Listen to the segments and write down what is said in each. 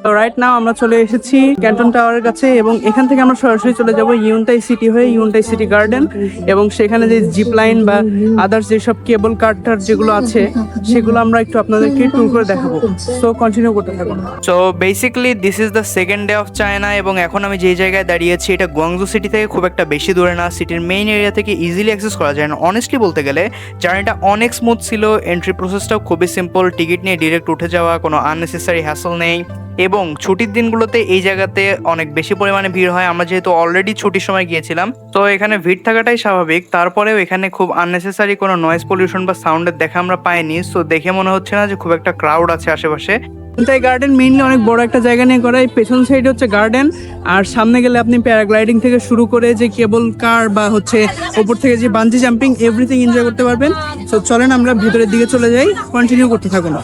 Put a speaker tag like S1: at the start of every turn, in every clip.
S1: তো right now আমরা চলে এসেছি ক্যান্টন টাওয়ারের কাছে এবং এখান থেকে আমরা সরাসরি চলে যাব ইউনটাই সিটি হয়ে ইউনটাই সিটি গার্ডেন এবং সেখানে যে জিপ লাইন বা আদার্স যেসব কেবল কার্টার যেগুলো আছে সেগুলো আমরা একটু আপনাদেরকে ট্যুর করে দেখাবো। সো কন্টিনিউ করতে থাকুন।
S2: So basically this is the second day of China এবং এখন আমি যেই জায়গায় দাঁড়িয়েছি এটা গুয়াংজু সিটি থেকে খুব একটা বেশি দূরে না, সিটির মেইন এরিয়া থেকে ইজিলি অ্যাক্সেস করা যায় না। অনেস্টলি বলতে গেলে জার্নিটা অনেক স্মুথ ছিল, এন্ট্রি প্রসেসটাও খুবই সিম্পল, টিকিট নিয়ে ডিরেক্ট উঠে যাওয়া, কোনো আননেসেসারি হ্যাসল নেই। এবং ছুটির দিনগুলোতে এই জায়গাতে অনেক বেশি পরিমাণে ভিড় হয়, আমরা যেহেতু অলরেডি ছুটির সময় গিয়েছিলাম তো এখানে ভিড় থাকাটাই স্বাভাবিক। তারপরেও এখানে খুব আননেসেসারি কোনো নয়েজ পলিউশন বা সাউন্ডের দেখা আমরা পাইনি, সো দেখে মনে হচ্ছে না যে খুব একটা ক্রাউড আছে আশেপাশে।
S1: ইউনটাই গার্ডেন মেইনলি অনেক বড় একটা জায়গা নিয়ে করা। এই পেছন সাইডে হচ্ছে গার্ডেন, আর সামনে গেলে আপনি প্যারাগ্লাইডিং থেকে শুরু করে যে কেবল কার বা হচ্ছে উপর থেকে যে বাঞ্জি জাম্পিং এভরিথিং এনজয় করতে পারবেন। সো চলেন আমরা ভিতরের দিকে চলে যাই, কন্টিনিউ করতে থাকুন।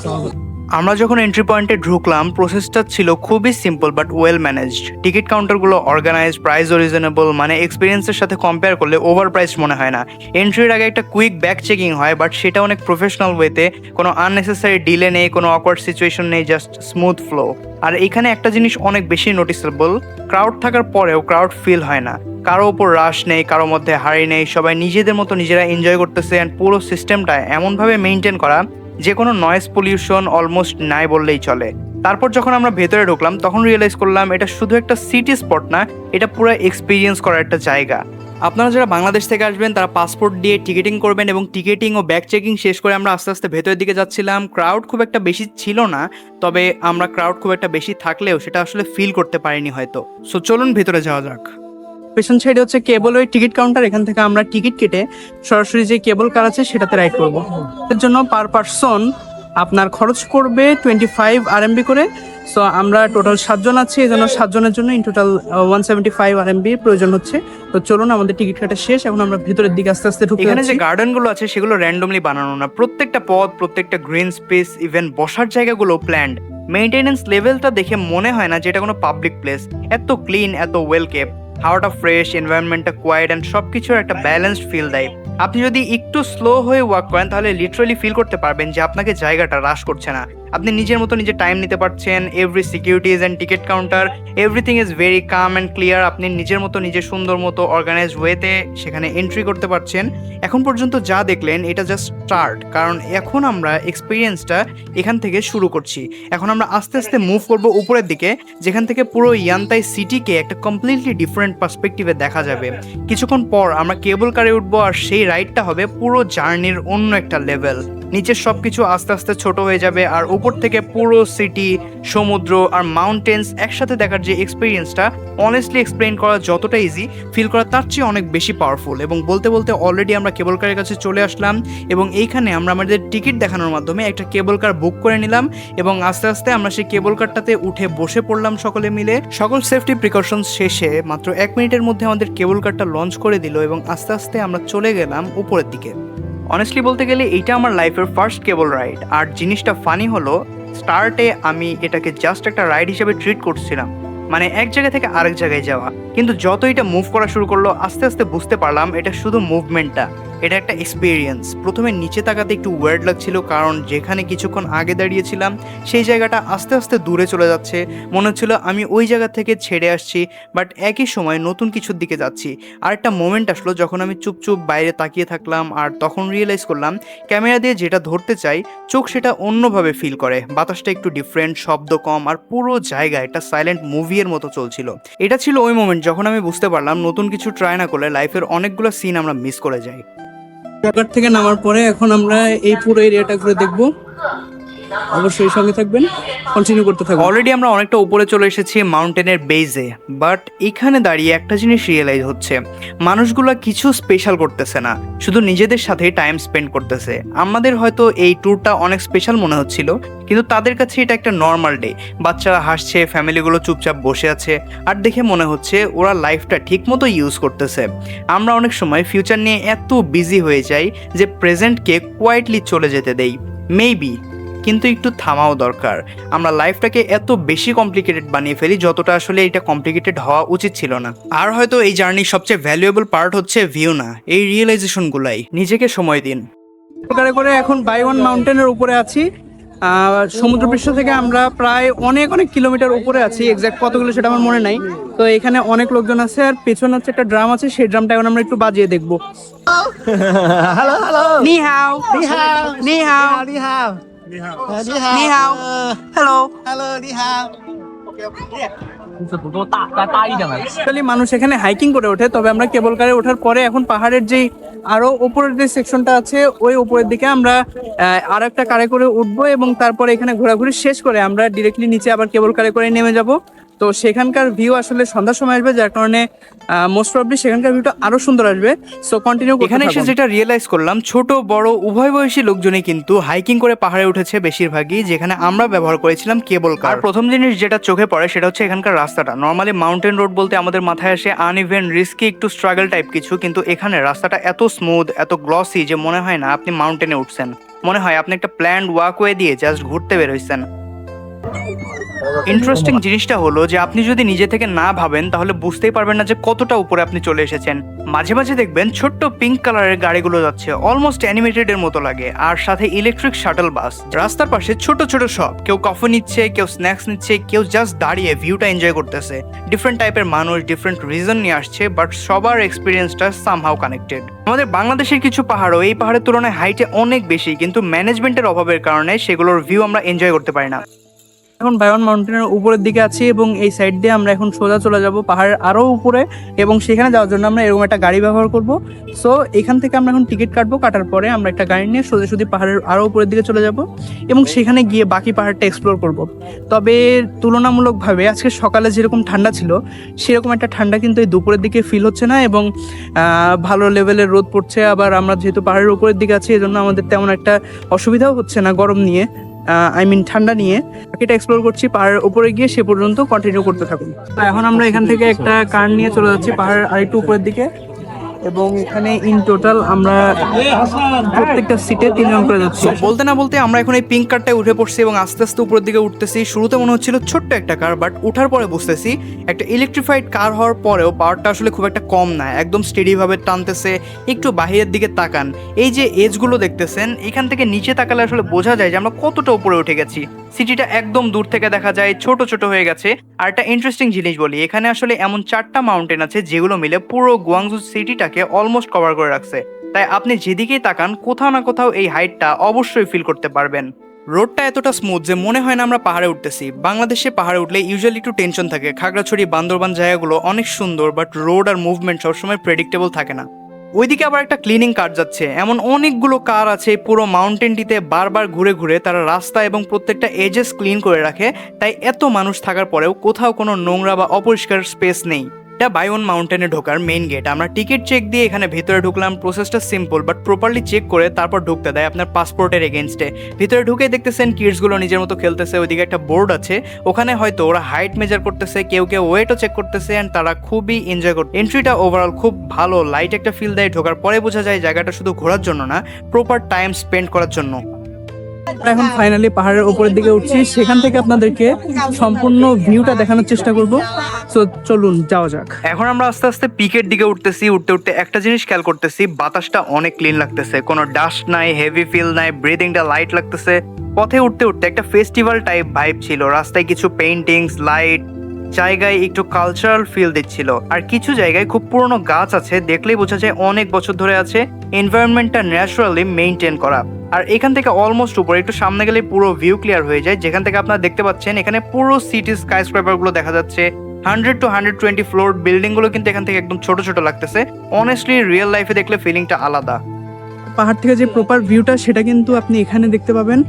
S2: আমরা যখন এন্ট্রি পয়েন্টে ঢুকলাম প্রসেসটা ছিল খুবই simple but well managed. Ticket কাউন্টারগুলো অর্গানাইজড, প্রাইসও রিজনেবল, মানে এক্সপিরিয়েন্সের সাথে কম্পেয়ার করলে ওভার প্রাইস মনে হয় না। এন্ট্রির আগে একটা কুইক ব্যাক চেকিং হয় বাট সেটা অনেক প্রফেশনাল ওয়েতে, কোনো আননেসেসারি ডিলে নেই, কোনো অকওয়ার্ড সিচুয়েশন নেই, জাস্ট স্মুথ ফ্লো। আর এখানে একটা জিনিস অনেক বেশি নোটিসেবল, ক্রাউড থাকার পরেও ক্রাউড ফিল হয় না, কারো ওপর রাশ নেই, কারো মধ্যে হাড়ি নেই, সবাই নিজেদের মতো নিজেরা এনজয় করতেছে। অ্যান্ড পুরো সিস্টেমটা এমনভাবে মেনটেন করা যে কোনো নয়েজ পলিউশন অলমোস্ট নাই বললেই চলে। তারপর যখন আমরা ভেতরে ঢুকলাম তখন রিয়েলাইজ করলাম এটা শুধু একটা সিটি স্পট না, এটা পুরো এক্সপিরিয়েন্স করার একটা জায়গা। আপনারা যারা বাংলাদেশ থেকে আসবেন তারা পাসপোর্ট দিয়ে টিকিটিং করবেন এবং টিকিটিং ও ব্যাগ চেকিং শেষ করে আমরা আস্তে আস্তে ভেতরের দিকে যাচ্ছিলাম। ক্রাউড খুব একটা বেশি ছিল না, তবে আমরা ক্রাউড খুব একটা বেশি থাকলেও সেটা আসলে ফিল করতে পারিনি হয়তো। সো চলুন ভেতরে যাওয়া যাক।
S1: পেছন সাইডে হচ্ছে কেবল ওই টিকিট কাউন্টার, এখান থেকে আমরা টিকিট কেটে সরাসরি যে কেবল কার আছে সেটাতে রাইড করব। এর জন্য পার পারসন আপনার খরচ করবে 25 RMB করে। সো আমরা টোটাল 7 জন আছি, এই জন্য 7 জনের জন্য ইন টোটাল 175 RMB প্রয়োজন হচ্ছে। তো চলুন, আমাদের টিকিট কাটা শেষ, এখন আমরা ভিতরের দিকে আস্তে আস্তে ঢুকে
S2: এখানে যে
S1: যাচ্ছি।
S2: গার্ডেনগুলো আছে সেগুলো র্যান্ডমলি বানানো না, প্রত্যেকটা পথ, প্রত্যেকটা গ্রিন স্পেস, ইভেন বসার জায়গাগুলো প্ল্যান্ড। মেইনটেনেন্স লেভেলটা দেখে মনে হয় না যে এটা কোনো পাবলিক প্লেস, এত ক্লিন, এত ওয়েল কেপ, হাওয়াটা ফ্রেশ, এনভায়রনমেন্টটা কোয়াইট অ্যান্ড সব কিছুর একটা ব্যালেন্সড ফিল দেয়। আপনি যদি একটু স্লো হয়ে ওয়াক করেন তাহলে লিটারালি ফিল করতে পারবেন যে আপনাকে জায়গাটা রাশ করছে না, আপনি নিজের মতো নিজে টাইম নিতে পারছেন। Every securities and ticket counter everything is very calm and clear. আপনি নিজের মতো নিজে সুন্দর মতো অর্গানাইজড ওয়েতে সেখানে এন্ট্রি করতে পারছেন। এখন পর্যন্ত যা দেখলেন এটা জাস্ট স্টার্ট, কারণ এখন আমরা এক্সপিরিয়েন্সটা এখান থেকে শুরু করছি। এখন আমরা আস্তে আস্তে মুভ করব উপরের দিকে, যেখান থেকে পুরো ইয়ানতাই সিটিকে একটা কমপ্লিটলি ডিফারেন্ট পার্সপেক্টিভে দেখা যাবে। কিছুক্ষণ পর আমরা কেবল কারে উঠবো আর সেই রাইডটা হবে পুরো জার্নির অন্য একটা লেভেল। নিচের সব কিছু আস্তে আস্তে ছোট হয়ে যাবে আর উপর থেকে পুরো সিটি, সমুদ্র আর মাউন্টেন্স একসাথে দেখার যে এক্সপিরিয়েন্সটা অনেস্টলি এক্সপ্লেইন করা যতটা ইজি, ফিল করা তার চেয়ে অনেক বেশি পাওয়ারফুল। এবং বলতে বলতে অলরেডি আমরা কেবল কারের কাছে চলে আসলাম এবং এইখানে আমরা আমাদের টিকিট দেখানোর মাধ্যমে একটা কেবল কার বুক করে নিলাম এবং আস্তে আস্তে আমরা সেই কেবল কারটাতে উঠে বসে পড়লাম সকলে মিলে। সকল সেফটি প্রিকশনস শেষে মাত্র 1 মিনিটের মধ্যে আমাদের কেবল কারটা লঞ্চ করে দিল এবং আস্তে আস্তে আমরা চলে গেলাম উপরের দিকে। অনেস্টলি বলতে গেলে এইটা আমার লাইফের ফার্স্ট কেবল রাইড। আর জিনিসটা ফানি হলো, স্টার্টে আমি এটাকে জাস্ট একটা রাইড হিসেবে ট্রিট করছিলাম, মানে এক জায়গা থেকে আরেক জায়গায় যাওয়া। কিন্তু যত এটা মুভ করা শুরু করলো আস্তে আস্তে বুঝতে পারলাম এটা শুধু মুভমেন্টটা, এটা একটা এক্সপিরিয়েন্স। প্রথমে নিচে তাকাতে একটু ওয়ার্ড লাগছিল, কারণ যেখানে কিছুক্ষণ আগে দাঁড়িয়েছিলাম সেই জায়গাটা আস্তে আস্তে দূরে চলে যাচ্ছে, মনে হচ্ছিল আমি ওই জায়গা থেকে ছেড়ে আসছি, বাট একই সময় নতুন কিছুর দিকে যাচ্ছি। আর একটা মোমেন্ট আসলো যখন আমি চুপচুপ বাইরে তাকিয়ে থাকলাম আর তখন রিয়েলাইজ করলাম ক্যামেরা দিয়ে যেটা ধরতে চাই চোখ সেটা অন্যভাবে ফিল করে। বাতাসটা একটু ডিফারেন্ট, শব্দ কম আর পুরো জায়গা একটা সাইলেন্ট মুভির মতো চলছিল। এটা ছিল ওই মোমেন্ট যখন আমি বুঝতে পারলাম নতুন কিছু ট্রাই না করলে লাইফের অনেকগুলো সিন আমরা মিস করে যাই।
S1: জায়গা থেকে নামার পরে এখন আমরা এই পুরো এরিয়াটা ঘুরে দেখবো, অবশ্যই সঙ্গে থাকবেন, কন্টিনিউ করতে থাকবেন।
S2: অলরেডি আমরা অনেকটা উপরে চলে এসেছি মাউন্টেনের বেজে, বাট এখানে দাঁড়িয়ে একটা জিনিস রিয়েলাইজ হচ্ছে, মানুষগুলো কিছু স্পেশাল করতেছে না, শুধু নিজেদের সাথে টাইম স্পেন্ড করতেছে। আমাদের হয়তো এই ট্যুরটা অনেক স্পেশাল মনে হচ্ছিল, কিন্তু তাদের কাছে এটা একটা নর্মাল ডে। বাচ্চারা হাসছে, ফ্যামিলিগুলো চুপচাপ বসে আছে, আর দেখে মনে হচ্ছে ওরা লাইফটা ঠিক মতো ইউজ করতেছে। আমরা অনেক সময় ফিউচার নিয়ে এত বিজি হয়ে যাই যে প্রেজেন্টকে কোয়াইটলি চলে যেতে দেই। মেবি, কিন্তু একটু থামাও দরকার। আমরা লাইফটাকে এত বেশি কমপ্লিকেটেড বানিয়ে ফেলি যতটা আসলে এটা কমপ্লিকেটেড হওয়া উচিত ছিল না। আর হয়তো এই জার্নির সবচেয়ে ভ্যালুয়েবল পার্ট হচ্ছে ভিউ না, এই রিয়েলাইজেশনগুলাই। নিজেকে সময় দিন।
S1: করে এখন বাই ওয়ান মাউন্টেনের উপরে আছি। সমুদ্রপৃষ্ঠ থেকে আমরা প্রায় অনেক অনেক কিলোমিটার উপরে আছি, এক্সাক্ট কতগুলো সেটা আমার মনে নাই। তো এখানে অনেক লোকজন আছে, আর পেছনে হচ্ছে একটা ড্রাম আছে, সেই ড্রামটা এখন আমরা একটু বাজিয়ে দেখবো।
S3: Hello.
S1: নি হাও,
S3: Ni hao.
S1: নি হাও,
S3: Ni hao. Ni hao.
S1: নি হাও, hello.
S3: Hello. Ni hao.
S1: Actually মানুষ এখানে হাইকিং করে ওঠে, তবে আমরা কেবল কারে ওঠার পরে এখন পাহাড়ের যেই আরো উপরের যে সেকশনটা আছে ওই উপরের দিকে আমরা আর একটা কারে করে উঠবো, এবং তারপরে এখানে ঘোরাঘুরি শেষ করে আমরা ডিরেক্টলি নিচে আবার কেবল কারে করে নেমে যাব। তো সেখানকার ভিউ আসলে সন্ধ্যার সময় আসবে, যার কারণে মোস্ট প্রবাবলি সেখানকার ভিউটা আরো সুন্দর আসবে। সো কন্টিনিউ
S2: এখানে এসে যেটা রিয়েলাইজ করলাম, ছোট বড় উভয় বয়সী লোকজনই কিন্তু হাইকিং করে পাহাড়ে উঠেছে বেশিরভাগই, যেখানে আমরা ব্যবহার করেছিলাম কেবল কার। আর প্রথম জিনিস যেটা চোখে পড়ে সেটা হচ্ছে এখানকার রাস্তাটা। নর্মালি মাউন্টেন রোড বলতে আমাদের মাথায় আসে আনইভেন, রিস্কি, একটু স্ট্রাগল টাইপ কিছু, কিন্তু এখানে রাস্তাটা এত স্মুথ, এত গ্লসি যে মনে হয় না আপনি মাউন্টেনে উঠছেন, মনে হয় আপনি একটা প্ল্যান্ড ওয়াকওয়ে দিয়ে জাস্ট ঘুরতে বেরোইছেন। ইন্টারেস্টিং জিনিসটা হলো যে আপনি যদি নিজে থেকে না ভাবেন তাহলে বুঝতেই পারবেন না যে কতটা উপরে আপনি চলে এসেছেন। মাঝে মাঝে দেখবেন ছোট্ট পিঙ্ক কালারের গাড়িগুলো যাচ্ছে, অলমোস্ট অ্যানিমেটেড এর মতো লাগে, আর সাথে ইলেকট্রিক শাটল বাস। রাস্তার পাশে ছোট ছোট শপ, কেউ কফি নিচ্ছে, কেউ স্ন্যাক্স নিচ্ছে, কেউ জাস্ট দাঁড়িয়ে ভিউটা এনজয় করতেছে। ডিফারেন্ট টাইপের মানুষ ডিফারেন্ট রিজন নিয়ে আসছে, বাট সবার এক্সপিরিয়েন্সটা সামহাউ কানেক্টেড। আমাদের বাংলাদেশের কিছু পাহাড়ও এই পাহাড়ের তুলনায় হাইটে অনেক বেশি, কিন্তু ম্যানেজমেন্টের অভাবের কারণে সেগুলোর ভিউ আমরা এনজয় করতে পারি না।
S1: এখন বায়ন মাউন্টেনের উপরের দিকে আছি, এবং এই সাইড দিয়ে আমরা এখন সোজা চলে যাব পাহাড়ের আরো উপরে, এবং সেখানে যাওয়ার জন্য আমরা এরকম একটা গাড়ি ব্যবহার করব। সো এখান থেকে আমরা এখন টিকিট কাটবো, কাটার পরে আমরা একটা গাড়ি নিয়ে সোজাসুজি পাহাড়ের আরো উপরের দিকে চলে যাব, এবং সেখানে গিয়ে বাকি পাহাড়টা এক্সপ্লোর করব। তবে তুলনামূলকভাবে আজকে সকালে যেরকম ঠান্ডা ছিল সেরকম একটা ঠান্ডা কিন্তু এই দুপুরের দিকে ফিল হচ্ছে না, এবং ভালো লেভেলের রোদ পড়ছে। আবার আমরা যেহেতু পাহাড়ের উপরের দিকে আছি, এই জন্য আমাদের তেমন একটা অসুবিধাও হচ্ছে না গরম নিয়ে, ঠান্ডা নিয়ে। এটা এক্সপ্লোর করছি, পাহাড়ের উপরে গিয়ে সে পর্যন্ত কন্টিনিউ করতে থাকুন। তো এখন আমরা এখান থেকে একটা কার নিয়ে চলে যাচ্ছি পাহাড়ের আরেকটু উপরের দিকে, এবং এখানে ইন টোটাল আমরা প্রত্যেকটা সিটে 3 জন করে যাচ্ছি।
S2: বলতে না বলতে আমরা এখন এই পিঙ্ক কারটায় উঠে পড়ছি এবং আস্তে আস্তে উপরের দিকে উঠতেছি। শুরুতে মনে হচ্ছিল ছোট্ট একটা কার, বাট উঠার পরে বুঝতেছি একটা ইলেকট্রিফাইড কার হওয়ার পরেও পাওয়ারটা আসলে খুব একটা কম না, একদম স্টেডি ভাবে টানতেছে। একটু বাহিরের দিকে তাকান, এই যে এজগুলো দেখতেছেন, এখান থেকে নিচে তাকালে আসলে বোঝা যায় যে আমরা কতটা উপরে উঠে গেছি। সিটিটা একদম দূর থেকে দেখা যায়, ছোট ছোট হয়ে গেছে। আর একটা ইন্টারেস্টিং জিনিস বলি, এখানে আসলে এমন 4টা মাউন্টেন আছে যেগুলো মিলে পুরো গুয়াংজু সিটিটাকে অলমোস্ট কভার করে রাখছে। তাই আপনি যেদিকেই তাকান কোথাও না কোথাও এই হাইটটা অবশ্যই ফিল করতে পারবেন। রোডটা এতটা স্মুথ যে মনে হয় না আমরা পাহাড়ে উঠতেছি। বাংলাদেশে পাহাড়ে উঠলে ইউজুয়ালি একটু টেনশন থাকে, খাগড়াছড়ি, বান্দরবান জায়গাগুলো অনেক সুন্দর, বাট রোড আর মুভমেন্ট সবসময় প্রেডিক্টেবল থাকে না। ওইদিকে আবার একটা ক্লিনিং কার যাচ্ছে, এমন অনেকগুলো কার আছে পুরো মাউন্টেনটিতে, বারবার ঘুরে ঘুরে তারা রাস্তা এবং প্রত্যেকটা এজেস ক্লিন করে রাখে। তাই এত মানুষ থাকার পরেও কোথাও কোনো নোংরা বা অপরিষ্কার স্পেস নেই। এটা বায়ন মাউন্টেনে ঢোকার মেইন গেট। আমরা টিকিট চেক দিয়ে এখানে ভেতরে ঢুকলাম। প্রসেসটা সিম্পল, বাট প্রপারলি চেক করে তারপর ঢুকতে দেয় আপনার পাসপোর্টের এগেনস্টে। ভিতরে ঢুকে দেখতেছেন কিডসগুলো নিজের মতো খেলতেছে। ওইদিকে একটা বোর্ড আছে, ওখানে হয়তো ওরা হাইট মেজার করতেছে, কেউ কেউ ওয়েটও চেক করতেছে, অ্যান্ড তারা খুবই এনজয় করছে। এন্ট্রিটা ওভারঅল খুব ভালো, লাইট একটা ফিল দেয়। ঢোকার পরে বোঝা যায় জায়গাটা শুধু ঘোরার জন্য না, প্রপার টাইম স্পেন্ড করার জন্য।
S1: আমরা এখন ফাইনালি পাহাড়ের উপরের দিকে উঠছি, সেখান থেকে আপনাদেরকে সম্পূর্ণ ভিউটা দেখানোর চেষ্টা করব। সো চলুন যাওয়া যাক।
S2: এখন আমরা আস্তে আস্তে পিকের দিকে উঠতেছি। উঠতে উঠতে একটা জিনিস খেয়াল করতেছি, বাতাসটা অনেক ক্লিন লাগতেছে, কোনো ডাস্ট নাই, হেভি ফিল নাই, ব্রিদিংটা লাইট লাগতেছে। পথে উঠতে উঠতে একটা ফেস্টিভ্যাল টাইপ ভাইব ছিল। রাস্তায় কিছু পেইন্টিংস, লাইট, জায়গায় একটু কালচারাল ফিল দিচ্ছিল। আর কিছু জায়গায় খুব পুরনো গাছ আছে, দেখলেই বোঝা যায় অনেক বছর ধরে আছে। এনভায়রনমেন্টটা ন্যাচারালি মেইনটেইন করা। আর এখান থেকে অলমোস্ট উপরে একটু সামনে গেলে পুরো ভিউ ক্লিয়ার হয়ে যায়, যেখান থেকে আপনারা দেখতে পাচ্ছেন এখানে পুরো সিটি স্কাইস্ক্র্যাপার গুলো দেখা যাচ্ছে। 100 to 120 ফ্লোর বিল্ডিং গুলো কিন্তু এখান থেকে একদম ছোট ছোট লাগতেছে। অনেস্টলি রিয়েল লাইফে দেখলে ফিলিংটা আলাদা।
S1: পাহাড় থেকে যে প্রপার ভিউটা সেটা কিন্তু আপনি এখানে দেখতে পাবেন,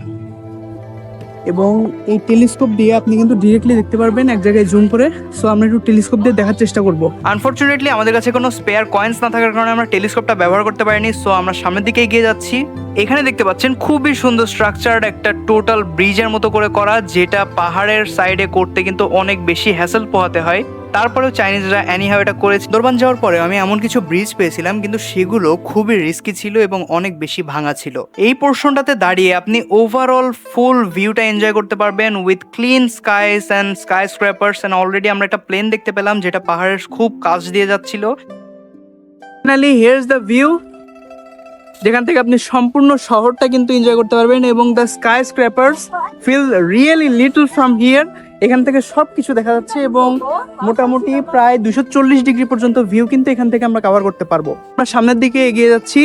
S1: এবং এই টেলিস্কোপ দিয়ে আপনি কিন্তু ডিরেক্টলি দেখতে পারবেন এক জায়গায় জুম করে। সো আমরা একটু টেলিস্কোপ দিয়ে দেখার চেষ্টা করব।
S2: আনফরচুনেটলি আমাদের কাছে কোনো স্পেয়ার কয়েন্স না থাকার কারণে আমরা টেলিস্কোপটা ব্যবহার করতে পারিনি। সো আমরা সামনের দিকে এগিয়ে যাচ্ছি। এখানে দেখতে পাচ্ছেন খুবই সুন্দর স্ট্রাকচারড একটা টোটাল ব্রিজের মতো করে করা, যেটা পাহাড়ের সাইডে করতে কিন্তু অনেক বেশি হ্যাসেল পোহাতে হয়। তারপরেও চাইনিজরা এনিহাও এটা করেছে। দরবান যাওয়ার পরে আমি এমন কিছু ব্রিজ পেয়েছিলাম, কিন্তু সেগুলো খুবই রিস্কি ছিল এবং অনেক বেশি ভাঙা ছিল। এই পোর্শনটাতে দাঁড়িয়ে আপনি ওভারঅল ফুল ভিউটা এনজয় করতে পারবেন with clean skies and skyscrapers. And already আমরা একটা প্লেন দেখতে পেলাম যেটা পাহাড়ের খুব কাছ দিয়ে যাচ্ছিল।
S1: ফাইনালি হিয়ারস দ্য ভিউ, যেখান থেকে আপনি সম্পূর্ণ শহরটা কিন্তু এনজয় করতে পারবেন, এবং the skyscrapers feel really little from here. এখান থেকে সব কিছু দেখা যাচ্ছে এবং মোটামুটি প্রায় 240 ডিগ্রি পর্যন্ত ভিউ কিন্তু এখান থেকে আমরা কভার করতে পারবো। আমরা সামনের দিকে এগিয়ে যাচ্ছি,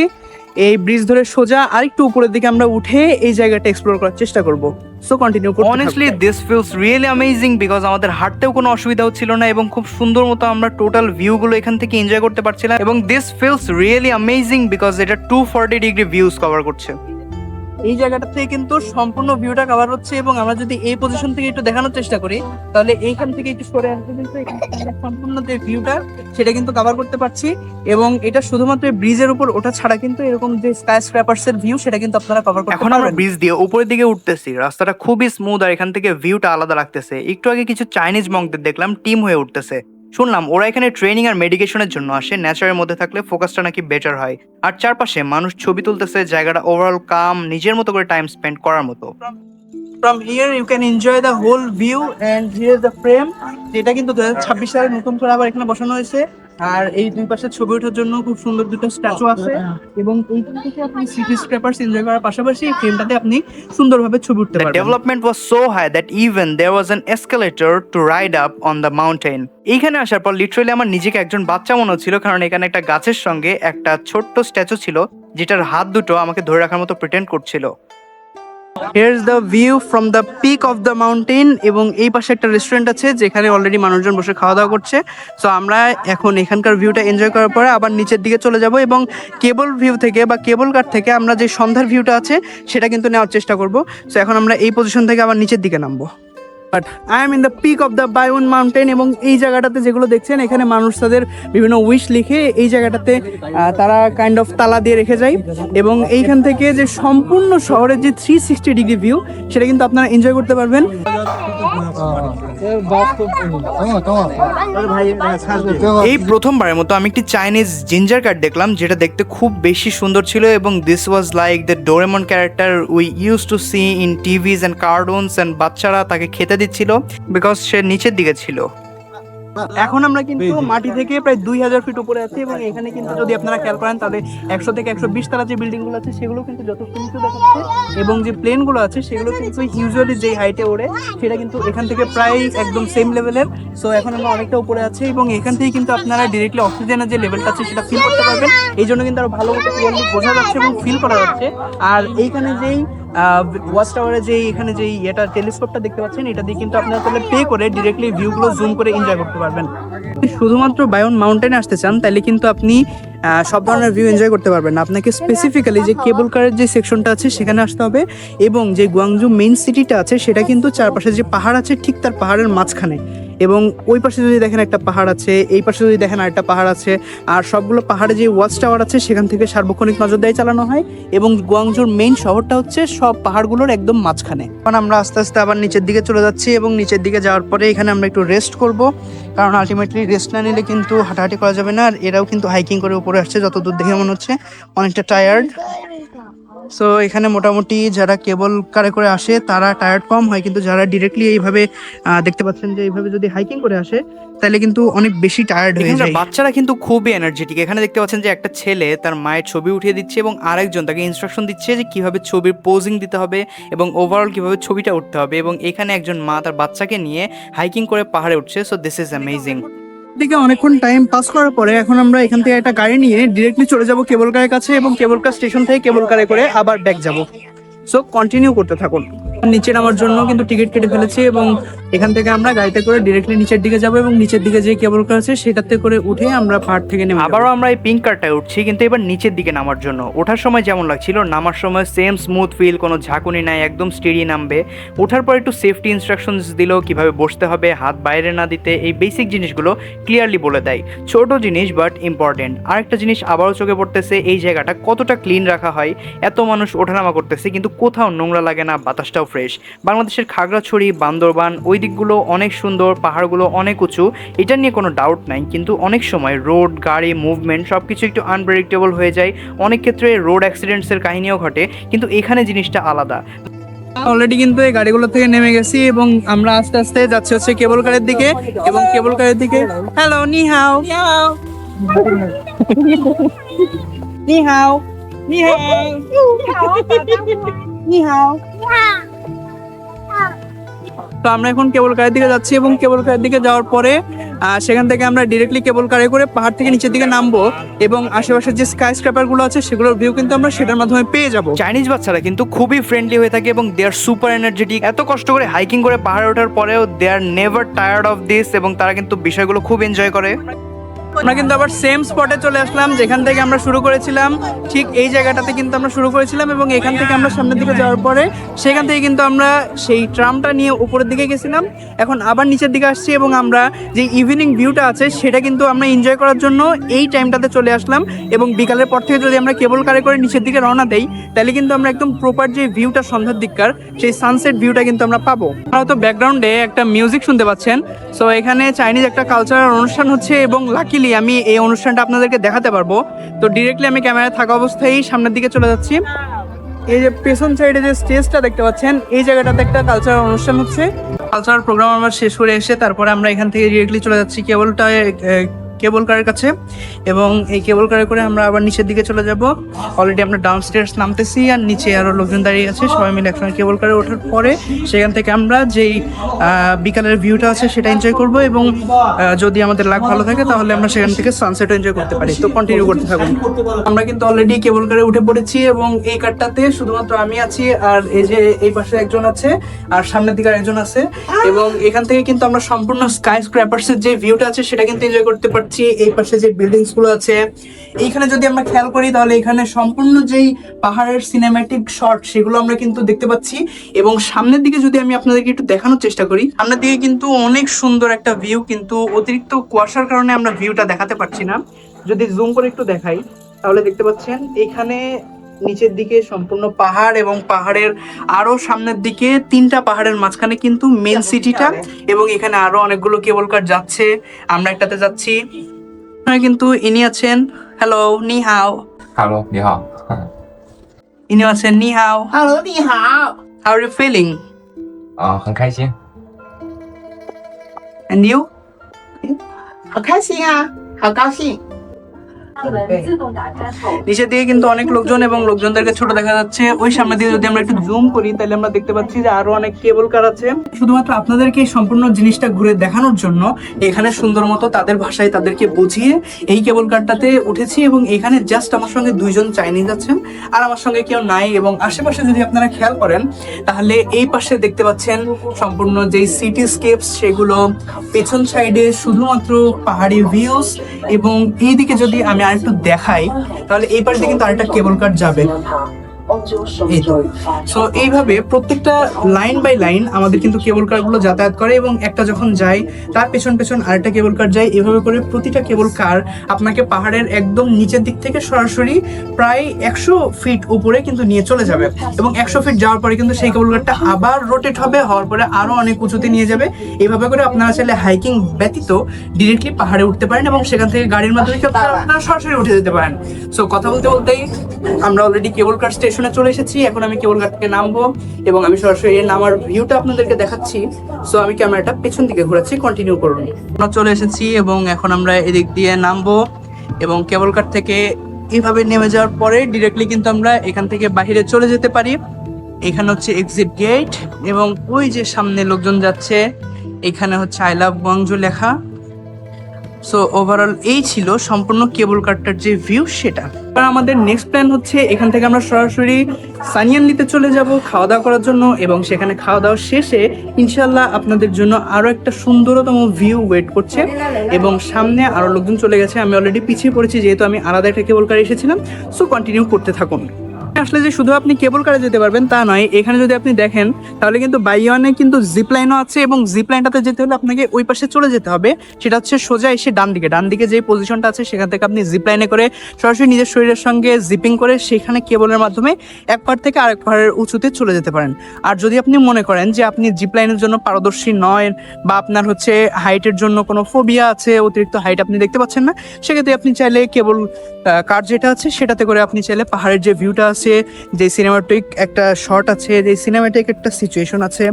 S1: এই ব্রিজ ধরে সোজা আরেকটু উপরের দিকে আমরা উঠে এই জায়গাটা এক্সপ্লোর করার চেষ্টা করব। সো কন্টিনিউ করতে
S2: honestly this feels really amazing because আমাদের হাঁটতেও কোনো অসুবিধা হচ্ছিল না এবং খুব সুন্দর মতো আমরা টোটাল ভিউগুলো এখান থেকে এনজয় করতে পারছিলাম এবং this feels really amazing because এটা 240 ডিগ্রি ভিউজ কভার করছে।
S1: এই জায়গাটা থেকে কিন্তু সম্পূর্ণ ভিউটা কভার হচ্ছে এবং আমরা যদি এই পজিশন থেকে একটু দেখানোর চেষ্টা করি তাহলে এইখান থেকে একটু সরে আসলে কিন্তু এখান থেকে আমরা সম্পূর্ণ যে ভিউটা সেটা কিন্তু কভার করতে পারছি এবং এটা শুধুমাত্র ব্রিজের উপর ওঠা ছাড়া কিন্তু এরকম যে স্কাই স্ক্র্যাপার্স এর ভিউ সেটা কিন্তু আপনারা কভার করতে
S2: এখন আমরা
S1: পারবেন।
S2: ব্রিজ দিয়ে উপরের দিকে উঠতেছি, রাস্তাটা খুবই স্মুথ আর এখান থেকে ভিউটা আলাদা লাগতেছে। একটু আগে কিছু চাইনিজ মঙ্কদের দেখলাম টিম হয়ে উঠতেছে, শুনলাম ওরা এখানে ট্রেনিং আর মেডিকেশনের জন্য আসে, নেচারের মধ্যে থাকলে ফোকাসটা নাকি বেটার হয়। আর চারপাশে মানুষ ছবি তুলতেছে, জায়গাটা ওভারঅল কাম, নিজের মতো করে টাইম স্পেন্ড করার মতো।
S1: From here you can enjoy the whole view and here is the frame, যেটা কিন্তু 2026 সালে নতুন করে আবার এখানে বসানো হয়েছে। আর এই দুই পাশে ছবি ওঠার জন্য খুব সুন্দর দুটো স্ট্যাচু আছে এবং এইখান থেকে আপনি সিটি স্ক্র্যাপার্স এনজয় করার পাশাপাশি এই ফ্রেমটাতে আপনি সুন্দরভাবে ছবি উঠতে
S2: The
S1: পারবেন।
S2: development was so high that even there was an escalator to ride up on the mountain. এইখানে আসার পর লিটারালি আমার নিজেকে একজন বাচ্চা মনে হচ্ছিল, কারণ এখানে একটা গাছের সঙ্গে একটা ছোট্ট স্ট্যাচু ছিল যেটার হাত দুটো আমাকে ধরে রাখার মতো প্রিটেন্ড করছিল।
S1: Here's the view from the peak of the mountain এবং এই পাশে একটা রেস্টুরেন্ট আছে যেখানে অলরেডি মানুষজন বসে খাওয়া দাওয়া করছে। সো আমরা এখন এখানকার ভিউটা এনজয় করার পরে আবার নিচের দিকে চলে যাব এবং কেবল ভিউ থেকে বা কেবল কার থেকে আমরা যে সন্ধ্যার ভিউটা আছে সেটা কিন্তু নেওয়ার চেষ্টা করব। সো এখন আমরা এই পজিশন থেকে আবার নিচের দিকে নামবো। But I am in the peak of the Baiyun mountain এবং এই জায়গাটাতে যেগুলো দেখছেন এখানে মানুষ তাদের বিভিন্ন উইশ লিখে এই জায়গাটাতে তারা কাইন্ড অফ তালা দিয়ে রেখে যায় এবং এইখান থেকে যে সম্পূর্ণ শহরের যে 360 ডিগ্রি ভিউ সেটা কিন্তু আপনারা এনজয় করতে পারবেন।
S2: এই প্রথমবারের মতো আমি একটি চাইনিজ জিঞ্জার কার্ড দেখলাম যেটা দেখতে খুব বেশি সুন্দর ছিল এবং this was like the Doraemon character we use to see in TVs and cartoons and বাচ্চারা তাকে খেতে দিচ্ছিল বিকজ সে নিচের দিকে ছিল।
S1: এখন আমরা কিন্তু মাটি থেকে প্রায় 2000 ফিট উপরে আছি এবং এখানে কিন্তু যদি আপনারা খেয়াল করেন তাহলে 100 থেকে 120 তলা যে বিল্ডিং গুলো আছে সেগুলো কিন্তু যথেষ্ট নিচু দেখাচ্ছে এবং যে প্লেন গুলো আছে সেগুলো কিন্তু ইউজুয়ালি যে হাইটে ওড়ে সেটা কিন্তু এখান থেকে প্রায় একদম সেম লেভেলের। সো এখন আমরা অনেকটা উপরে আছি এবং এখান থেকে কিন্তু আপনারা ডিরেক্টলি অক্সিজেনের যে লেভেলটা আছে সেটা ফিল করতে পারবেন। এই জন্য কিন্তু আরো ভালো মতো ক্লিয়ারলি বোঝা যাচ্ছে এবং ফিল করা যাচ্ছে। আর এইখানে যেই ওয়াচ টাওয়ারে যে এখানে যে এটা টেলিস্কোপটা দেখতে পাচ্ছেন এটা দিয়ে কিন্তু আপনারা তাহলে পে করে ডিরেক্টলি ভিউগুলো জুম করে এনজয় করতে পারবেন। শুধুমাত্র বায়ুন মাউন্টেনে আসতে চান তাহলে কিন্তু আপনি সব ধরনের ভিউ এনজয় করতে পারবেন না, আপনাকে স্পেসিফিক্যালি যে কেবল কারের যে সেকশনটা আছে সেখানে আসতে হবে এবং যে গুয়াংজু মেইন সিটিটা আছে সেটা কিন্তু চারপাশে যে পাহাড় আছে ঠিক তার পাহাড়ের মাঝখানে এবং ওই পাশে যদি দেখেন একটা পাহাড় আছে, এই পাশে যদি দেখেন আরেকটা পাহাড় আছে আর সবগুলো পাহাড়ে যে ওয়াচ টাওয়ার আছে সেখান থেকে সার্বক্ষণিক নজরদারি চালানো হয় এবং গুয়াংজুর মেইন শহরটা হচ্ছে সব পাহাড়গুলোর একদম মাঝখানে। এখন আমরা আস্তে আস্তে আবার নিচের দিকে চলে যাচ্ছি এবং নিচের দিকে যাওয়ার পরে এখানে আমরা একটু রেস্ট করব, কারণ আলটিমেটলি রেস্ট না নিলে কিন্তু হাঁটাহাঁটি করা যাবে না। আর এরাও কিন্তু হাইকিং করে উপরে আসছে, যতদূর দেখে মনে হচ্ছে অনেকটা টায়ার্ড। সো এখানে মোটামুটি যারা কেবল কারে করে আসে তারা টায়ার্ড কম হয়, কিন্তু যারা ডিরেক্টলি এইভাবে দেখতে পাচ্ছেন যে এইভাবে যদি হাইকিং করে আসে তাহলে কিন্তু অনেক বেশি টায়ার্ড হয়ে
S2: এখানকার
S1: যায়।
S2: বাচ্চারা কিন্তু খুবই এনার্জেটিক। এখানে দেখতে পাচ্ছেন যে একটা ছেলে তার মায়ের ছবি উঠিয়ে দিচ্ছে এবং আরেকজন তাকে ইনস্ট্রাকশন দিচ্ছে যে কিভাবে ছবির পোজিং দিতে হবে এবং ওভারঅল কিভাবে ছবিটা উঠতে হবে এবং এখানে একজন মা তার বাচ্চাকে নিয়ে হাইকিং করে পাহাড়ে উঠছে। So this is amazing.
S1: দিকে অনেকক্ষণ টাইম পাস করার পরে এখন আমরা এখান থেকে একটা গাড়ি নিয়ে ডিরেক্টলি চলে যাব কেবল কারের কাছে এবং কেবল কার স্টেশন থেকে কেবল কারে করে আবার ব্যাক যাব। সো কন্টিনিউ করতে থাকুন। নিচে নামার জন্য কিন্তু টিকিট কেটে ফেলেছি এবং এখান থেকে আমরা গাড়িতে করে ডিরেক্টলি নিচের দিকে যাব এবং নিচের দিকে যে কেবল কার আছে সেটাতে করে উঠে আমরা পাহাড় থেকে নেমে যাব।
S2: আবারও আমরা এই পিঙ্ক কারটায় উঠছি, কিন্তু এবার নিচের দিকে নামার জন্য। ওঠার সময় যেমন লাগছিল নামার সময় সেম স্মুথ ফিল, কোনো ঝাঁকুনি নাই, একদম স্টেডি নামবে। ওঠার পর একটু সেফটি ইনস্ট্রাকশনস দিল, কিভাবে বসতে হবে, হাত বাইরে না দিতে, এই বেসিক জিনিসগুলো ক্লিয়ারলি বলে দেয়। ছোট জিনিস বাট ইম্পর্টেন্ট। আরেকটা জিনিস আবারও চোখে পড়তেছে, এই জায়গাটা কতটা ক্লিন রাখা হয়। এত মানুষ ওঠানামা করতেছে কিন্তু কোথাও নোংরা লাগে না, বাতাসটাও ফ্রেশ। বাংলাদেশের খাগড়াছড়ি, বান্দরবান ওই দিকগুলো অনেক সুন্দর, পাহাড়গুলো অনেক উঁচু, এটা নিয়ে কোনো ডাউট নাই, কিন্তু অনেক সময় রোড, গাড়ি, মুভমেন্ট সব কিছু একটু আনপ্রেডিক্টেবল হয়ে যায়। অনেক ক্ষেত্রে রোড অ্যাক্সিডেন্টসের কাহিনীও ঘটে, কিন্তু এখানে জিনিসটা আলাদা।
S1: অলরেডি কিন্তু এই গাড়িগুলো থেকে নেমে গেছি এবং আমরা আস্তে আস্তে যাচ্ছি হচ্ছে কেবল কারের দিকে এবং কেবল কারের দিকে হ্যালো নি হাও নি হাও নি হাও নি হাও তো আমরা এখন কেবল কারের দিকে যাচ্ছি এবং কেবল কারের দিকে যাওয়ার পরে সেখান থেকে আমরা ডিরেক্টলি কেবল কারে করে পাহাড় থেকে নিচের দিকে নামবো এবং আশেপাশের যে স্কাই স্ক্র্যাপার গুলো আছে সেগুলোর ভিউ কিন্তু আমরা সেটার মাধ্যমে পেয়ে যাব।
S2: চাইনিজ বাচ্চারা কিন্তু খুবই ফ্রেন্ডলি হয়ে থাকে এবং দে আর সুপার এনার্জেটিক। এত কষ্ট করে হাইকিং করে পাহাড়ে ওঠার পরেও দে আর নেভার টায়ার্ড অফ দিস এবং তারা কিন্তু বিষয়গুলো খুব এনজয় করে।
S1: আমরা কিন্তু আবার সেম স্পটে চলে আসলাম যেখান থেকে আমরা শুরু করেছিলাম। ঠিক এই জায়গাটাতে কিন্তু আমরা শুরু করেছিলাম এবং এখান থেকে আমরা সামনের দিকে যাওয়ার পরে সেখান থেকে কিন্তু আমরা সেই ট্রামটা নিয়ে উপরের দিকে গেছিলাম। এখন আবার নিচের দিকে আসছি এবং আমরা যে ইভিনিং ভিউটা আছে সেটা কিন্তু আমরা এনজয় করার জন্য এই টাইমটাতে চলে আসলাম। এবং বিকালের পর থেকে যদি আমরা কেবল কারে করে নিচের দিকে রওনা দেই তাহলে কিন্তু আমরা একদম প্রপার যে ভিউটা সন্ধ্যার দিককার সেই সানসেট ভিউটা কিন্তু আমরা পাবো। আপনারা হয়তো ব্যাকগ্রাউন্ডে একটা মিউজিক শুনতে পাচ্ছেন। সো এখানে চাইনিজ একটা কালচারাল অনুষ্ঠান হচ্ছে এবং লাকিলি আমি এই অনুষ্ঠানটা আপনাদেরকে দেখাতে পারবো। তো ডিরেক্টলি আমি ক্যামেরায় থাকা অবস্থায় সামনের দিকে চলে যাচ্ছি। এই যে পেছন সাইডে যে স্টেজটা দেখতে পাচ্ছেন এই জায়গাটাতে একটা কালচারাল অনুষ্ঠান হচ্ছে। কালচারাল প্রোগ্রাম আমরা শেষ করে এসে তারপরে আমরা এখান থেকে ডিরেক্টলি চলে যাচ্ছি কেবল কারের কাছে এবং এই কেবল কারে করে আমরা আবার নিচের দিকে চলে যাব। অলরেডি আমরা ডাউন স্টেয়ার্স নামতেছি আর নিচে আরো লোকজন দাঁড়িয়ে আছে। সবাই মিলে একসঙ্গে কেবল কারে ওঠার পরে সেখান থেকে আমরা যেই বিকালের ভিউটা আছে সেটা এনজয় করব এবং যদি আমাদের লাক ভালো থাকে তাহলে আমরা সেখান থেকে সানসেট এনজয় করতে পারি। তো কন্টিনিউ করতে থাকুন। আমরা কিন্তু অলরেডি কেবল কারে উঠে পড়েছি এবং এই কারটাতে শুধুমাত্র আমি আছি আর এই যে এই পাশে একজন আছে আর সামনের দিকে আরেকজন আছে এবং এখান থেকে কিন্তু আমরা সম্পূর্ণ স্কাই স্ক্র্যাপার্স এর যে ভিউটা আছে সেটা কিন্তু এনজয় করতে পারছি। এই পাশে যে বিল্ডিংস গুলো আছে এইখানে যদি আমরা খেয়াল করি তাহলে এখানে সম্পূর্ণ যেই পাহাড়ের সিনেম্যাটিক শট সেগুলো আমরা কিন্তু দেখতে পাচ্ছি। এবং সামনের দিকে যদি আমি আপনাদেরকে একটু দেখানোর চেষ্টা করি সামনের দিকে কিন্তু অনেক সুন্দর একটা ভিউ, কিন্তু অতিরিক্ত কুয়াশার কারণে আমরা ভিউটা দেখাতে পারছি না। যদি জুম করে একটু দেখাই তাহলে দেখতে পাচ্ছেন এখানে নিচের দিকে সম্পূর্ণ পাহাড় এবং পাহাড়ের আরো সামনের দিকে তিনটা পাহাড়ের মাঝখানে কিন্তু মেন সিটিটা এবং এখানে আরো অনেকগুলো কেবল কার যাচ্ছে। আমরা একটাতে যাচ্ছি। কিন্তু ইনি আছেন, হ্যালো নি হাও।
S4: Hello，你好。
S1: ইনি আছেন নি হাও।
S3: Hello，你好。
S1: How are you feeling?
S4: 很开心。
S1: And you?
S3: 好开心啊，好高兴。
S1: নিচের দিকে কিন্তু অনেক লোকজন এবং লোকজনদেরকে ছোট দেখা যাচ্ছে। ওই সামনে দিয়ে যদি আমরা একটু জুম করি তাহলে আমরা দেখতে পাচ্ছি যে আরো অনেক কেবল কার আছে। শুধুমাত্র আপনাদেরকে এই সম্পূর্ণ জিনিসটা ঘুরে দেখানোর জন্য এখানে সুন্দর মতো তাদের ভাষায় তাদেরকে বুঝিয়ে এই কেবল কারটাতে উঠেছি এবং এখানে জাস্ট আমার সঙ্গে দুইজন চাইনিজ আছেন আর আমার সঙ্গে কেউ নাই। এবং আশেপাশে যদি আপনারা খেয়াল করেন তাহলে এই পাশে দেখতে পাচ্ছেন সম্পূর্ণ যেই সিটি স্কেপস সেগুলো, পেছন সাইডে শুধুমাত্র পাহাড়ি ভিউস এবং এইদিকে যদি আমি আরেকটু দেখাই তাহলে এই পাশে কিন্তু আরেকটা কেবল কার যাবে। সো এইভাবে প্রত্যেকটা লাইন বাই লাইন আমাদের কিন্তু কেবল কার গুলো যাতায়াত করে এবং একটা যখন যায় তার পেছন পেছন আরেকটা কেবল কার যায়। এভাবে করে প্রতিটা কেবল কার আপনাকে পাহাড়ের একদম নিচের দিক থেকে সরাসরি প্রায় 100 ফিট উপরে কিন্তু নিয়ে চলে যাবে এবং 100 ফিট যাওয়ার পরে কিন্তু সেই কেবল কারটা আবার রোটেট হবে, হওয়ার পরে আরো অনেক উঁচুতে নিয়ে যাবে। এইভাবে করে আপনারা চাইলে হাইকিং ব্যতীত ডিরেক্টলি পাহাড়ে উঠতে পারেন এবং সেখান থেকে গাড়ির মাধ্যমে আপনারা সরাসরি উঠে যেতে পারেন। সো কথা বলতে বলতেই আমরা অলরেডি কেবল কার স্টেশনে চলে এসেছি। এখন আমি কেবল কার থেকে নামবো এবং আমি সরাসরি নামার ভিউটা আপনাদেরকে দেখাচ্ছি। সো আমি ক্যামেরাটা পেছন দিকে ঘোরাচ্ছি, কন্টিনিউ করুন। আমরা চলে এসেছি এবং এখন আমরা এদিক দিয়ে নামবো এবং কেবল কার থেকে এইভাবে নেমে যাওয়ার পরে ডিরেক্টলি কিন্তু আমরা এখান থেকে বাইরে চলে যেতে পারি। এখানে হচ্ছে এক্সিট গেট এবং ওই যে সামনে লোকজন যাচ্ছে এখানে হচ্ছে আই লাভ গুয়াংজু লেখা। সো ওভারঅল এই ছিল সম্পূর্ণ কেবল কারটার যে ভিউ সেটা। আর আমাদের নেক্সট প্ল্যান হচ্ছে এখান থেকে আমরা সরাসরি সানিয়ানলিতে চলে যাব খাওয়া দাওয়া করার জন্য এবং সেখানে খাওয়া দাওয়া শেষে ইনশাল্লাহ আপনাদের জন্য আরো একটা সুন্দরতম ভিউ ওয়েট করছে এবং সামনে আরো লোকজন চলে গেছে। আমি অলরেডি পিছিয়ে পড়েছি যেহেতু আমি আলাদা একটা কেবল কারে এসেছিলাম। সো কন্টিনিউ করতে থাকুন। আসলে যে শুধু আপনি কেবল কারে যেতে পারবেন তা নয়, এখানে যদি আপনি দেখেন তাহলে কিন্তু বাইওয়ানে কিন্তু জিপ লাইনও আছে এবং জিপ লাইনটাতে যেতে হলে আপনাকে ওই পাশে চলে যেতে হবে। সেটা হচ্ছে সোজা এসে ডান দিকে যে পজিশনটা আছে সেখান থেকে আপনি জিপ লাইনে করে সরাসরি নিজের শরীরের সঙ্গে জিপিং করে সেখানে কেবলের মাধ্যমে এক পাহাড় থেকে আরেক পাহাড়ের উঁচুতে চলে যেতে পারেন। আর যদি আপনি মনে করেন যে আপনি জিপ লাইনের জন্য পারদর্শী নয় বা আপনার হচ্ছে হাইটের জন্য কোনো ফোবিয়া আছে, অতিরিক্ত হাইট আপনি দেখতে পাচ্ছেন না, সেক্ষেত্রে আপনি চাইলে কেবল কার যেটা আছে সেটাতে করে আপনি চাইলে পাহাড়ের যে ভিউটা আছে, যে সিনেমাটিক একটা শট আছে, যে সিনেমাটিক একটা সিচুয়েশন আছে,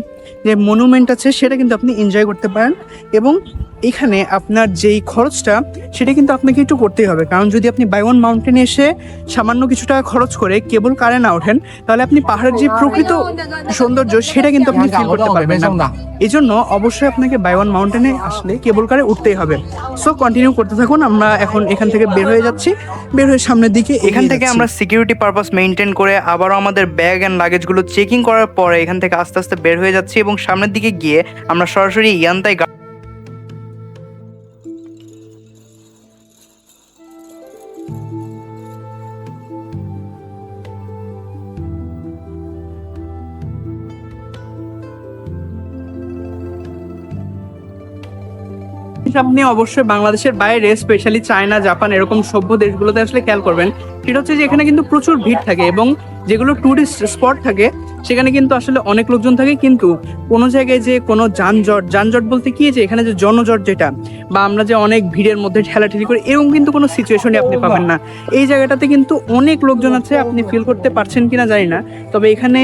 S1: যে মনুমেন্ট আছে সেটা কিন্তু আপনি এনজয় করতে পারেন এবং এখানে আপনার যেই খরচটা সেটা কিন্তু আপনাকে একটু করতেই হবে, কারণ যদি আপনি বাই ওয়ান মাউন্টেনে এসে সামান্য কিছু টাকা খরচ করে কেবল কারে না ওঠেন, তাহলে আপনি পাহাড়ের যে প্রকৃত সৌন্দর্য সেটা কিন্তু আপনি ফিল করতে পারবেন না। এই জন্য অবশ্যই আপনাকে বাই ওয়ান মাউন্টেনে আসলে কেবল কারে উঠতেই হবে। সো কন্টিনিউ করতে থাকুন, আমরা এখন এখান থেকে বের হয়ে যাচ্ছি, বের হয়ে সামনের দিকে
S2: এখান থেকে আমরা সিকিউরিটি পারপাস মেনটেন করে আবারও আমাদের ব্যাগ অ্যান্ড লাগেজগুলো চেকিং করার পরে এখান থেকে আস্তে আস্তে বের হয়ে যাচ্ছি এবং সামনের দিকে গিয়ে আমরা সরাসরি ইয়ান্তাই
S1: আপনি অবশ্যই বাংলাদেশের বাইরে স্পেশালি চায়না, জাপান এরকম সভ্য দেশগুলোতে আসলে খেয়াল করবেন, সেটা হচ্ছে যে এখানে কিন্তু প্রচুর ভিড় থাকে এবং যেগুলো ট্যুরিস্ট স্পট থাকে সেখানে কিন্তু আসলে অনেক লোকজন থাকে, কিন্তু কোনো জায়গায় যে কোনো যানজট বলতে কি, যে এখানে যে জনজট যেটা, বা আমরা যে অনেক ভিড়ের মধ্যে ঠেলাঠেলি করি, এরকম কিন্তু কোনো সিচুয়েশনই আপনি পাবেন না। এই জায়গাটাতে কিন্তু অনেক লোকজন আছে, আপনি ফিল করতে পারছেন কিনা জানি না, তবে এখানে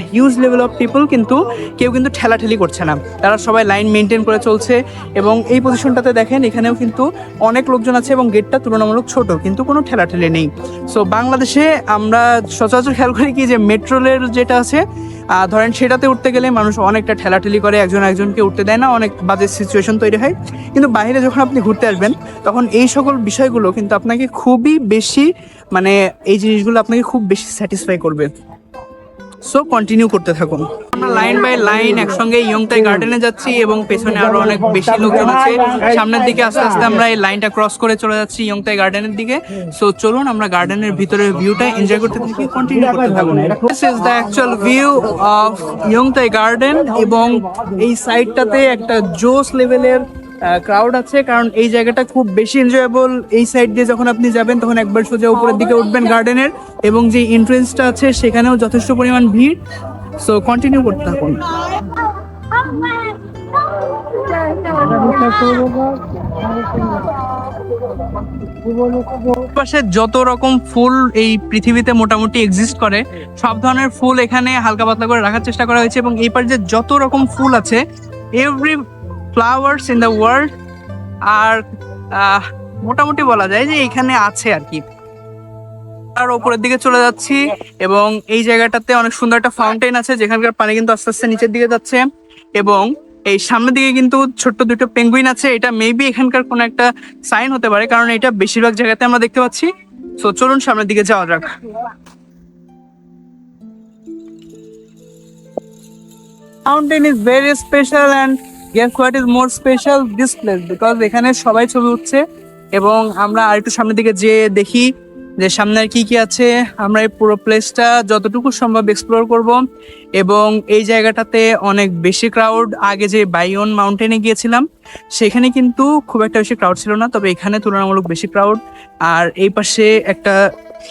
S1: হিউজ লেভেল অফ পিপল, কিন্তু কেউ কিন্তু ঠেলাঠেলি করছে না, তারা সবাই লাইন মেনটেন করে চলছে। এবং এই পজিশনটাতে দেখেন এখানেও কিন্তু অনেক লোকজন আছে এবং গেটটা তুলনামূলক ছোট, কিন্তু কোনো ঠেলাঠেলি নেই। সো বাংলাদেশে আমরা সচরাচর খেয়াল করি কি, যে মেট্রো রেল যেটা আছে ধরেন সেটাতে উঠতে গেলে মানুষ অনেকটা ঠেলাঠেলি করে, একজন একজনকে উঠতে দেয় না, অনেক বাজে সিচুয়েশন তৈরি হয়। কিন্তু বাইরে যখন আপনি ঘুরতে আসবেন তখন এই সকল বিষয়গুলো কিন্তু আপনাকে খুবই বেশি, মানে এই জিনিসগুলো আপনাকে খুব বেশি স্যাটিসফাই করবে। সো কন্টিনিউ করতে থাকুন। আমরা লাইন বাই লাইন একসঙ্গে ইয়ংতাই গার্ডেনে যাচ্ছি এবং পেছনে আরো অনেক বেশি লোকজন আছে। সামনের দিকে আস্তে আস্তে আমরা এই লাইনটা ক্রস করে চলে যাচ্ছি ইয়ংতাই গার্ডেনের দিকে। সো চলুন আমরা গার্ডেনের ভিতরের ভিউটা এনজয় করতে থাকি, কন্টিনিউ করতে থাকুন। This is the actual view of Yongtai garden এবং এই সাইডটাতে একটা জোস লেভেলের ক্রাউড আছে, কারণ এই জায়গাটা খুব বেশি এনজয়েবল। এই সাইড দিয়ে যখন আপনি যাবেন তখন একবার সোজা উপরের দিকে উঠবেন গার্ডেনের, এবং যে এন্ট্রেন্সটা আছে সেখানেও যথেষ্ট পরিমাণ ভিড়। সো কন্টিনিউ করতে থাকুন। পাশে যত রকম ফুল এই পৃথিবীতে মোটামুটি এক্সিস্ট করে, সব ধরনের ফুল এখানে হালকা পাতলা করে রাখার চেষ্টা করা হয়েছে। এবং এই পাশে যে যত রকম ফুল আছে, every flowers in the world, আর মোটামুটি বলা যায় যে এখানে আছে আর কি। আর উপরের দিকে চলে যাচ্ছি এবং এই জায়গাটাতে অনেক সুন্দর একটা ফাউন্টেন আছে, যেখানকার পানি কিন্তু আস্তে আস্তে নিচের দিকে যাচ্ছে। এবং এই সামনের দিকে কিন্তু ছোট্ট দুটো পেঙ্গুইন আছে, এটা মেবি এখানকার কোনো একটা সাইন হতে পারে, কারণ এটা বেশিরভাগ জায়গাতে আমরা দেখতে পাচ্ছি। সো চলুন সামনের দিকে যাওয়া যাক। Mountain is very special and guess what is more special? This place, because এখানে সবাই ছবি উঠছে। এবং আমরা আরেকটু সামনের দিকে যেয়ে দেখি যে সামনে আর কি কি আছে। আমরা এই পুরো প্লেসটা যতটুকু সম্ভব এক্সপ্লোর করব। এবং এই জায়গাটাতে অনেক বেশি ক্রাউড। আগে যে বাইওন মাউন্টেনে গিয়েছিলাম সেখানে কিন্তু খুব একটা বেশি ক্রাউড ছিল না, তবে এখানে তুলনামূলক বেশি ক্রাউড। আর এই পাশে একটা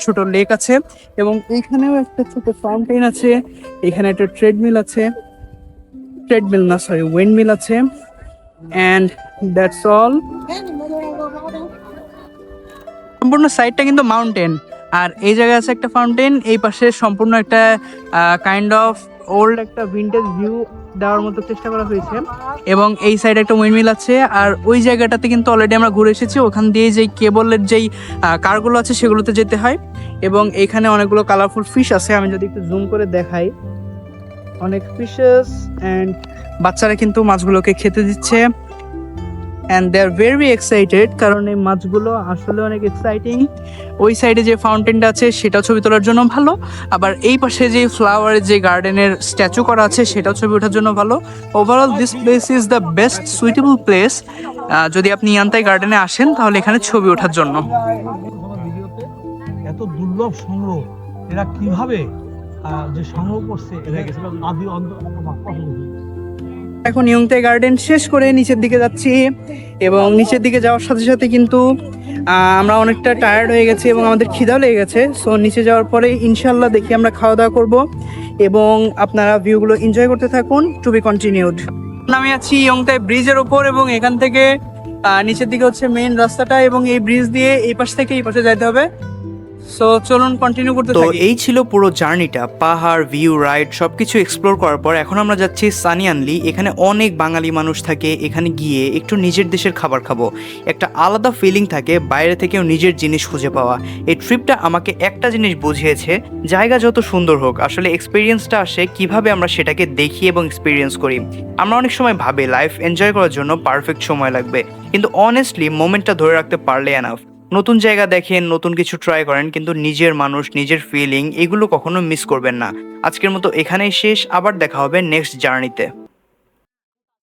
S1: ছোট লেক আছে এবং এইখানেও একটা ছোট ফাউন্টেন আছে। এখানে একটা ট্রেডমিল আছে, উইন্ডমিল আছে। And that's all. সম্পূর্ণ সাইডটা কিন্তু মাউন্টেন, আর এই জায়গায় আছে একটা ফাউন্টেন। এই পাশে সম্পূর্ণ একটা কাইন্ড অফ ওল্ড একটা ভিন্টেজ ভিউ দেওয়ার মতো চেষ্টা করা হয়েছে। এবং এই সাইডে একটা উইন্ডমিল আছে। আর ওই জায়গাটাতে কিন্তু অলরেডি আমরা ঘুরে এসেছি, ওখান দিয়ে যেই কেবলের যেই কারগুলো আছে সেগুলোতে যেতে হয়। এবং এখানে অনেকগুলো কালারফুল ফিশ আছে, আমি যদি একটু জুম করে দেখাই, অনেক ফিশেস। অ্যান্ড বাচ্চারা কিন্তু মাছগুলোকে খেতে দিচ্ছে। And they are very excited, কারণ এই মাছগুলো আসলে অনেক এক্সাইটিং। ওই সাইডে যে ফাউন্টেনটা আছে সেটাও ছবি তোলার জন্য ভালো, আবার এই পাশে যে ফ্লাওয়ারের যে গার্ডেনের স্ট্যাচু করা আছে সেটাও ছবি ওঠার জন্য ভালো। Overall this place is the best suitable place. যদি আপনি ইয়ান্তাই গার্ডেনে আসেন তাহলে এখানে ছবি ওঠার জন্য।
S5: এত দুর্লভ সংগ্রহ এরা কিভাবে যে সংগ্রহ করছে, আদি
S1: এখন ইয়ংতাই গার্ডেন শেষ করে নিচের দিকে যাচ্ছি। এবং নিচের দিকে যাওয়ার সাথে সাথে কিন্তু আমরা অনেকটা টায়ার্ড হয়ে গেছি এবং আমাদের খিদাও লেগে গেছে। সো নিচে যাওয়ার পরে ইনশাল্লাহ দেখি আমরা খাওয়া দাওয়া করব এবং আপনারা ভিউগুলো এনজয় করতে থাকুন। To be continued. আমি আছি ইয়ংতাই ব্রিজের উপর এবং এখান থেকে নিচের দিকে হচ্ছে মেইন রাস্তাটা, এবং এই ব্রিজ দিয়ে এই পাশ থেকে এই পাশে যাইতে হবে। সো চলুন কন্টিনিউ করতে
S2: তো
S1: থাকি।
S2: এই ছিল পুরো জার্নিটা, পাহাড়, ভিউ, রাইড সবকিছু এক্সপ্লোর করার পর এখন আমরা যাচ্ছি সানিয়ানলি। এখানে অনেক বাঙালি মানুষ থাকে, এখানে গিয়ে একটু নিজের দেশের খাবার খাবো। একটা আলাদা ফিলিং থাকে বাইরে থেকেও নিজের জিনিস খুঁজে পাওয়া। এই ট্রিপটা আমাকে একটা জিনিস বুঝিয়েছে, জায়গা যত সুন্দর হোক আসলে এক্সপিরিয়েন্সটা আসে কিভাবে আমরা সেটাকে দেখি এবং এক্সপিরিয়েন্স করি। আমরা অনেক সময় ভাবি লাইফ এনজয় করার জন্য পারফেক্ট সময় লাগবে, কিন্তু অনেস্টলি মোমেন্টটা ধরে রাখতে পারলে এনাফ। নতুন জায়গা দেখেন, নতুন কিছু ট্রাই করেন, কিন্তু নিজের মানুষ, নিজের ফিলিং এগুলো কখনো মিস করবেন না। আজকের মতো এখানেই শেষ, আবার দেখা হবে নেক্সট জার্নিতে।